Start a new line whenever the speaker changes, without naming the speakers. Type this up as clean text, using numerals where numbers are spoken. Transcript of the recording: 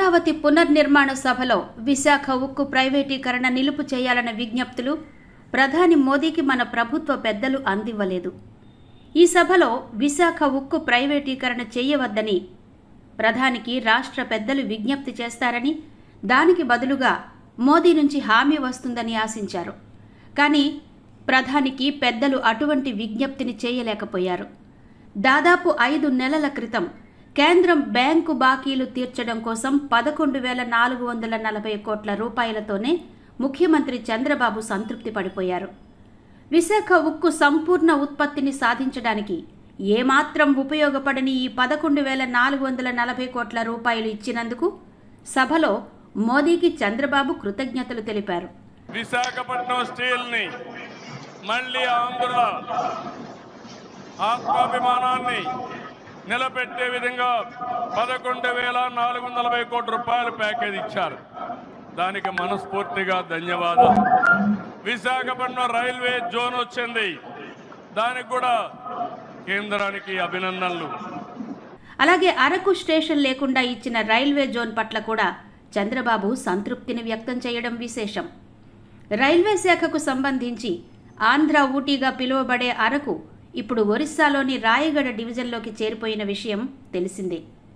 అమరావతి పునర్నిర్మాణ సభలో విశాఖ ఉక్కు ప్రైవేటీకరణ నిలుపు చేయాలన్న విజ్ఞప్తులు ప్రధాని మోదీకి మన ప్రభుత్వ పెద్దలు అందివ్వలేదు. ఈ సభలో విశాఖ ఉక్కు ప్రైవేటీకరణ చేయవద్దని ప్రధానికి రాష్ట్ర పెద్దలు విజ్ఞప్తి చేస్తారని, దానికి బదులుగా మోదీ నుంచి హామీ వస్తుందని ఆశించారు. కానీ ప్రధానికి పెద్దలు అటువంటి విజ్ఞప్తిని చేయలేకపోయారు. దాదాపు 5 నెలల క్రితం కేంద్రం బ్యాంకు బాకీలు తీర్చడం కోసం 11,440 కోట్ల రూపాయలతోనే ముఖ్యమంత్రి చంద్రబాబు సంతృప్తి పడిపోయారు. విశాఖ ఉక్కు సంపూర్ణ ఉత్పత్తిని సాధించడానికి ఏమాత్రం ఉపయోగపడని ఈ 11,440 కోట్ల రూపాయలు ఇచ్చినందుకు సభలో మోదీకి చంద్రబాబు కృతజ్ఞతలు తెలిపారు.
విశాఖపట్నం స్టీల్ని మళ్ళీ ఆంధ్ర ఆత్మాభిమానాన్ని నిలబెట్టే విధంగా 11,440 కోట్ల రూపాయల ప్యాకేజ్ ఇచ్చారు. దానికి మనస్ఫూర్తిగా ధన్యవాదాలు. విశాఖపట్నం రైల్వే జోన్ వచ్చింది, దానికి కూడా కేంద్రానికి అభినందనలు.
అలాగే అరకు స్టేషన్ లేకుండా ఇచ్చిన రైల్వే జోన్ పట్ల కూడా చంద్రబాబు సంతృప్తిని వ్యక్తం చేయడం విశేషం. రైల్వే శాఖకు సంబంధించి ఆంధ్ర ఊటీగా పిలువబడే అరకు ఇప్పుడు ఒరిస్సాలోని రాయగడ డివిజన్లోకి చేరిపోయిన విషయం తెలిసిందే.